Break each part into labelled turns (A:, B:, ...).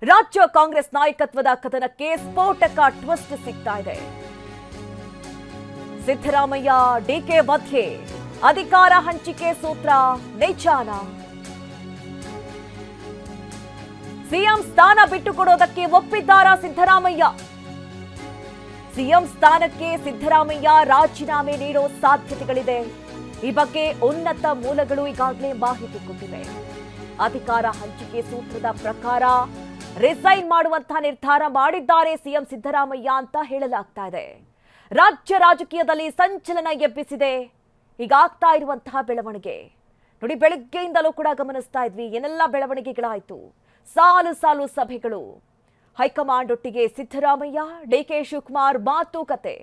A: ರಾಜ್ಯ ಕಾಂಗ್ರೆಸ್ ನಾಯಕತ್ವದ ಕಥನಕ್ಕೆ ಸ್ಫೋಟಕ ಟ್ವಿಸ್ಟ್ ಸಿಗ್ತಾ ಇದೆ. ಸಿದ್ದರಾಮಯ್ಯ ಡಿಕೆ ಮಧ್ಯೆ ಅಧಿಕಾರ ಹಂಚಿಕೆ ಸೂತ್ರ ನಿಜಾನ? ಸಿಎಂ ಸ್ಥಾನ ಬಿಟ್ಟುಕೊಡೋದಕ್ಕೆ ಒಪ್ಪಿದ್ದಾರಾ ಸಿದ್ದರಾಮಯ್ಯ? ಸಿಎಂ ಸ್ಥಾನಕ್ಕೆ ಸಿದ್ದರಾಮಯ್ಯ ರಾಜೀನಾಮೆ ನೀಡೋ ಸಾಧ್ಯತೆಗಳಿದೆ. ಈ ಬಗ್ಗೆ ಉನ್ನತ ಮೂಲಗಳು ಈಗಾಗಲೇ ಮಾಹಿತಿ ಕೊಟ್ಟಿವೆ. ಅಧಿಕಾರ ಹಂಚಿಕೆ ಸೂತ್ರದ ಪ್ರಕಾರ ರಿಸೈನ್ ಮಾಡುವಂತಹ ನಿರ್ಧಾರ ಮಾಡಿದ್ದಾರೆ ಸಿಎಂ ಸಿದ್ದರಾಮಯ್ಯ ಅಂತ ಹೇಳಲಾಗ್ತಾ ಇದೆ. ರಾಜ್ಯ ರಾಜಕೀಯದಲ್ಲಿ ಸಂಚಲನ ಎಬ್ಬಿಸಿದೆ ಈಗಾಗ್ತಾ ಇರುವಂತಹ ಬೆಳವಣಿಗೆ. ನೋಡಿ, ಬೆಳಗ್ಗೆಯಿಂದಲೂ ಕೂಡ ಗಮನಿಸ್ತಾ ಇದ್ವಿ ಏನೆಲ್ಲ ಬೆಳವಣಿಗೆಗಳಾಯಿತು. ಸಾಲು ಸಾಲು ಸಭೆಗಳು, ಹೈಕಮಾಂಡ್ ಒಟ್ಟಿಗೆ ಸಿದ್ದರಾಮಯ್ಯ ಡಿಕೆ ಶಿವಕುಮಾರ್ ಮಾತುಕತೆ,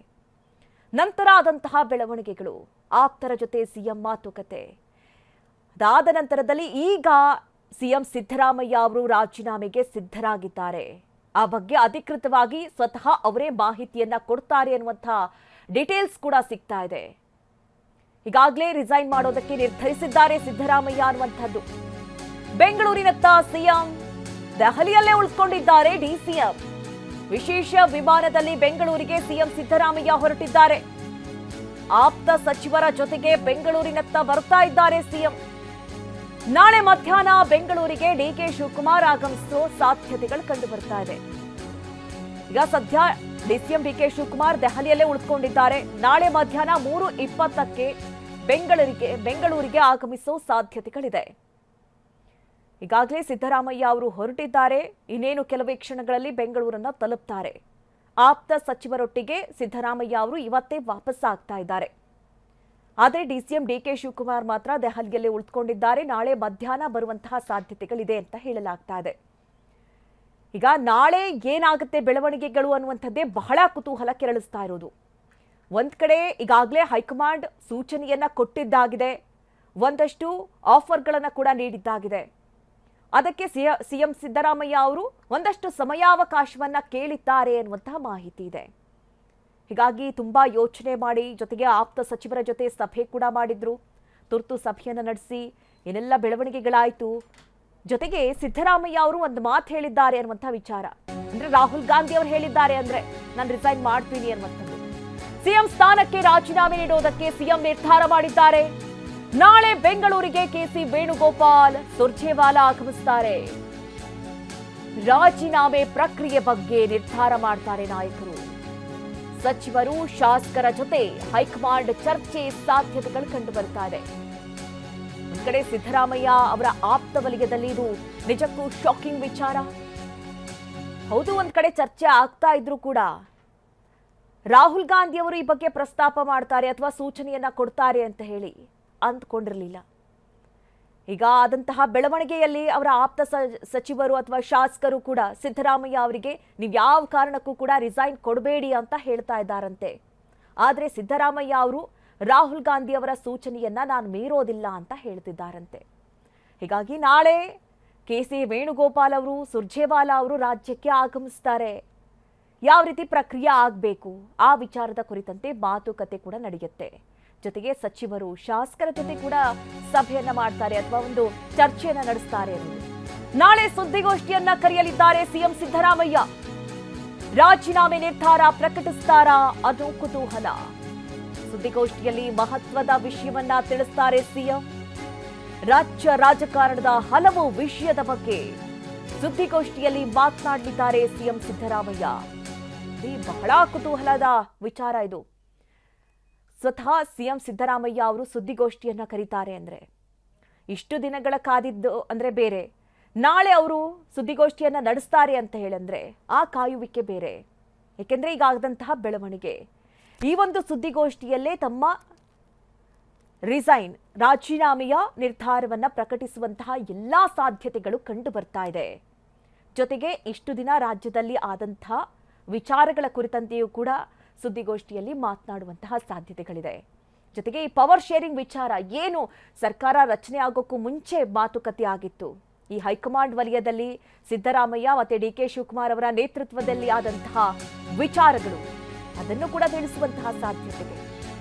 A: ನಂತರ ಆದಂತಹ ಬೆಳವಣಿಗೆಗಳು, ಆಪ್ತರ ಜೊತೆ ಸಿಎಂ ಮಾತುಕತೆ. ಅದಾದ ನಂತರದಲ್ಲಿ ಈಗ ಸಿಎಂ ಸಿದ್ದರಾಮಯ್ಯ ಅವರು ರಾಜೀನಾಮೆಗೆ ಸಿದ್ಧರಾಗಿದ್ದಾರೆ. ಆ ಬಗ್ಗೆ ಅಧಿಕೃತವಾಗಿ ಸ್ವತಃ ಅವರೇ ಮಾಹಿತಿಯನ್ನ ಕೊಡ್ತಾರೆ ಅನ್ನುವಂತಹ ಡೀಟೇಲ್ಸ್ ಕೂಡ ಸಿಗ್ತಾ ಇದೆ. ಈಗಾಗಲೇ ರಿಸೈನ್ ಮಾಡೋದಕ್ಕೆ ನಿರ್ಧರಿಸಿದ್ದಾರೆ ಸಿದ್ದರಾಮಯ್ಯ ಅನ್ನುವಂಥದ್ದು. ಬೆಂಗಳೂರಿನತ್ತ ಸಿಎಂ, ದೆಹಲಿಯಲ್ಲೇ ಉಳಿದುಕೊಂಡಿದ್ದಾರೆ ಡಿಸಿಎಂ. ವಿಶೇಷ ವಿಮಾನದಲ್ಲಿ ಬೆಂಗಳೂರಿಗೆ ಸಿಎಂ ಸಿದ್ದರಾಮಯ್ಯ ಹೊರಟಿದ್ದಾರೆ. ಆಪ್ತ ಸಚಿವರ ಜೊತೆಗೆ ಬೆಂಗಳೂರಿನತ್ತ ಬರ್ತಾ ಇದ್ದಾರೆ ಸಿಎಂ. ನಾಳೆ ಮಧ್ಯಾಹ್ನ ಬೆಂಗಳೂರಿಗೆ ಡಿಕೆ ಶಿವಕುಮಾರ್ ಆಗಮಿಸುವ ಸಾಧ್ಯತೆಗಳು ಕಂಡು ಬರ್ತಾ ಇದೆ. ಈಗ ಸದ್ಯ ಡಿಸಿಎಂ ಡಿಕೆ ಶಿವಕುಮಾರ್ ದೆಹಲಿಯಲ್ಲೇ ಉಳಿದುಕೊಂಡಿದ್ದಾರೆ. ನಾಳೆ ಮಧ್ಯಾಹ್ನ 3:20ಕ್ಕೆ ಬೆಂಗಳೂರಿಗೆ ಆಗಮಿಸುವ ಸಾಧ್ಯತೆಗಳಿದೆ. ಈಗಾಗಲೇ ಸಿದ್ದರಾಮಯ್ಯ ಅವರು ಹೊರಟಿದ್ದಾರೆ. ಇನ್ನೇನು ಕೆಲವೇ ಕ್ಷಣಗಳಲ್ಲಿ ಬೆಂಗಳೂರನ್ನ ತಲುಪ್ತಾರೆ. ಆಪ್ತ ಸಚಿವರೊಟ್ಟಿಗೆ ಸಿದ್ದರಾಮಯ್ಯ ಅವರು ಇವತ್ತೇ ವಾಪಸ್ ಆಗ್ತಾ ಇದ್ದಾರೆ. ಆದರೆ ಡಿಸಿಎಂ ಡಿಕೆ ಶಿವಕುಮಾರ್ ಮಾತ್ರ ದೆಹಲಿಯಲ್ಲೇ ಉಳಿದುಕೊಂಡಿದ್ದಾರೆ. ನಾಳೆ ಮಧ್ಯಾಹ್ನ ಬರುವಂತಹ ಸಾಧ್ಯತೆಗಳಿದೆ ಅಂತ ಹೇಳಲಾಗ್ತಾ ಇದೆ. ಈಗ ನಾಳೆ ಏನಾಗುತ್ತೆ ಬೆಳವಣಿಗೆಗಳು ಅನ್ನುವಂಥದ್ದೇ ಬಹಳ ಕುತೂಹಲ ಕೆರಳಿಸ್ತಾ ಇರೋದು. ಒಂದ್ ಕಡೆ ಈಗಾಗಲೇ ಹೈಕಮಾಂಡ್ ಸೂಚನೆಯನ್ನ ಕೊಟ್ಟಿದ್ದಾಗಿದೆ, ಒಂದಷ್ಟು ಆಫರ್ಗಳನ್ನ ಕೂಡ ನೀಡಿದ್ದಾಗಿದೆ. ಅದಕ್ಕೆ ಸಿಎಂ ಸಿದ್ದರಾಮಯ್ಯ ಅವರು ಒಂದಷ್ಟು ಸಮಯಾವಕಾಶವನ್ನ ಕೇಳಿದ್ದಾರೆ ಅನ್ನುವಂತಹ ಮಾಹಿತಿ ಇದೆ. ಹೀಗಾಗಿ ತುಂಬಾ ಯೋಚನೆ ಮಾಡಿ, ಜೊತೆಗೆ ಆಪ್ತ ಸಚಿವರ ಜೊತೆ ಸಭೆ ಕೂಡ ಮಾಡಿದ್ರು. ತುರ್ತು ಸಭೆಯನ್ನು ನಡೆಸಿ ಏನೆಲ್ಲ ಬೆಳವಣಿಗೆಗಳಾಯಿತು. ಜೊತೆಗೆ ಸಿದ್ದರಾಮಯ್ಯ ಅವರು ಒಂದು ಮಾತು ಹೇಳಿದ್ದಾರೆ ಅನ್ನುವಂಥ ವಿಚಾರ, ಅಂದ್ರೆ ರಾಹುಲ್ ಗಾಂಧಿ ಅವರು ಹೇಳಿದ್ದಾರೆ ಅಂದ್ರೆ ನಾನು ರಿಸೈನ್ ಮಾಡ್ತೀನಿ ಅನ್ನುವಂಥದ್ದು. ಸಿಎಂ ಸ್ಥಾನಕ್ಕೆ ರಾಜೀನಾಮೆ ನೀಡೋದಕ್ಕೆ ಸಿಎಂ ನಿರ್ಧಾರ ಮಾಡಿದ್ದಾರೆ. ನಾಳೆ ಬೆಂಗಳೂರಿಗೆ ಕೆಸಿ ವೇಣುಗೋಪಾಲ್, ಸುರ್ಜೇವಾಲಾ ಆಗಮಿಸುತ್ತಾರೆ. ರಾಜೀನಾಮೆ ಪ್ರಕ್ರಿಯೆ ಬಗ್ಗೆ ನಿರ್ಧಾರ ಮಾಡ್ತಾರೆ ನಾಯಕರು. ಸಚಿವರು, ಶಾಸಕರ ಜೊತೆ ಹೈಕಮಾಂಡ್ ಚರ್ಚೆ ಸಾಧ್ಯತೆಗಳು ಕಂಡು ಬರ್ತಾ ಇದೆ. ಒಂದ್ ಕಡೆ ಸಿದ್ದರಾಮಯ್ಯ ಅವರ ಆಪ್ತ ವಲಯದಲ್ಲಿ ಇದು ನಿಜಕ್ಕೂ ಶಾಕಿಂಗ್ ವಿಚಾರ. ಹೌದು, ಒಂದ್ ಕಡೆ ಚರ್ಚೆ ಆಗ್ತಾ ಇದ್ರು ಕೂಡ ರಾಹುಲ್ ಗಾಂಧಿ ಅವರು ಈ ಬಗ್ಗೆ ಪ್ರಸ್ತಾಪ ಮಾಡ್ತಾರೆ ಅಥವಾ ಸೂಚನೆಯನ್ನ ಕೊಡ್ತಾರೆ ಅಂತ ಹೇಳಿ ಅಂದ್ಕೊಂಡಿರಲಿಲ್ಲ. ಈಗ ಆದಂತಹ ಬೆಳವಣಿಗೆಯಲ್ಲಿ ಅವರ ಆಪ್ತ ಸಚಿವರು ಅಥವಾ ಶಾಸಕರು ಕೂಡ ಸಿದ್ದರಾಮಯ್ಯ ಅವರಿಗೆ ನೀವು ಯಾವ ಕಾರಣಕ್ಕೂ ಕೂಡ ರಿಸೈನ್ ಕೊಡಬೇಡಿ ಅಂತ ಹೇಳ್ತಾ ಇದ್ದಾರಂತೆ. ಆದರೆ ಸಿದ್ದರಾಮಯ್ಯ ಅವರು ರಾಹುಲ್ ಗಾಂಧಿ ಅವರ ಸೂಚನೆಯನ್ನ ನಾನು ಮೀರೋದಿಲ್ಲ ಅಂತ ಹೇಳ್ತಿದ್ದಾರಂತೆ. ಹೀಗಾಗಿ ನಾಳೆ ಕೆಸಿ ವೇಣುಗೋಪಾಲ್ ಅವರು, ಸುರ್ಜೇವಾಲಾ ಅವರು ರಾಜ್ಯಕ್ಕೆ ಆಗಮಿಸ್ತಾರೆ. ಯಾವ ರೀತಿ ಪ್ರಕ್ರಿಯೆ ಆಗಬೇಕು ಆ ವಿಚಾರದ ಕುರಿತಂತೆ ಮಾತುಕತೆ ಕೂಡ ನಡೆಯುತ್ತೆ. ಜೊತೆಗೆ ಸಚಿವರು, ಶಾಸಕರ ಜೊತೆ ಕೂಡ ಸಭೆಯನ್ನ ಮಾಡ್ತಾರೆ ಅಥವಾ ಒಂದು ಚರ್ಚೆಯನ್ನ ನಡೆಸ್ತಾರೆ ಅನ್ನೋದು. ನಾಳೆ ಸುದ್ದಿಗೋಷ್ಠಿಯನ್ನ ಕರೆಯಲಿದ್ದಾರೆ ಸಿಎಂ ಸಿದ್ದರಾಮಯ್ಯ. ರಾಜೀನಾಮೆ ನಿರ್ಧಾರ ಪ್ರಕಟಿಸ್ತಾರಾ ಅದು ಕುತೂಹಲ. ಸುದ್ದಿಗೋಷ್ಠಿಯಲ್ಲಿ ಮಹತ್ವದ ವಿಷಯವನ್ನ ತಿಳಿಸ್ತಾರೆ ಸಿಎಂ. ರಾಜ್ಯ ರಾಜಕಾರಣದ ಹಲವು ವಿಷಯದ ಬಗ್ಗೆ ಸುದ್ದಿಗೋಷ್ಠಿಯಲ್ಲಿ ಮಾತನಾಡಲಿದ್ದಾರೆ ಸಿಎಂ ಸಿದ್ದರಾಮಯ್ಯ. ಬಹಳ ಕುತೂಹಲದ ವಿಚಾರ ಇದು. ಸ್ವತಃ ಸಿಎಂ ಸಿದ್ದರಾಮಯ್ಯ ಅವರು ಸುದ್ದಿಗೋಷ್ಠಿಯನ್ನ ಕರೀತಾರೆ ಅಂದ್ರೆ ಇಷ್ಟು ದಿನಗಳ ಕಾದಿದ್ದು ಅಂದ್ರೆ ಬೇರೆ, ನಾಳೆ ಅವರು ಸುದ್ದಿಗೋಷ್ಠಿಯನ್ನ ನಡೆಸ್ತಾರೆ ಅಂತ ಹೇಳಂದ್ರೆ ಆ ಕಾಯುವಿಕೆ ಬೇರೆ. ಏಕೆಂದ್ರೆ ಈಗ ಆಗದಂತಹ ಬೆಳವಣಿಗೆ, ಈ ಒಂದು ಸುದ್ದಿಗೋಷ್ಠಿಯಲ್ಲೇ ತಮ್ಮ ರಿಸೈನ್, ರಾಜೀನಾಮೆಯ ನಿರ್ಧಾರವನ್ನ ಪ್ರಕಟಿಸುವಂತಹ ಎಲ್ಲಾ ಸಾಧ್ಯತೆಗಳು ಕಂಡು ಬರ್ತಾ ಇದೆ. ಜೊತೆಗೆ ಇಷ್ಟು ದಿನ ರಾಜ್ಯದಲ್ಲಿ ಆದಂತಹ ವಿಚಾರಗಳ ಕುರಿತಂತೆಯೂ ಕೂಡ ಸುದ್ದಿಗೋಷ್ಠಿಯಲ್ಲಿ ಮಾತನಾಡುವಂತಹ ಸಾಧ್ಯತೆಗಳಿದೆ. ಜೊತೆಗೆ ಈ ಪವರ್ ಶೇರಿಂಗ್ ವಿಚಾರ ಏನು ಸರ್ಕಾರ ರಚನೆ ಆಗೋಕ್ಕೂ ಮುಂಚೆ ಮಾತುಕತೆ ಆಗಿತ್ತು. ಈ ಹೈಕಮಾಂಡ್ ವಲಯದಲ್ಲಿ ಸಿದ್ದರಾಮಯ್ಯ ಮತ್ತೆ ಡಿಕೆ ಶಿವಕುಮಾರ್ ಅವರ ನೇತೃತ್ವದಲ್ಲಿ ಆದಂತಹ ವಿಚಾರಗಳು, ಅದನ್ನು ಕೂಡ ತಿಳಿಸುವಂತಹ ಸಾಧ್ಯತೆಗೆ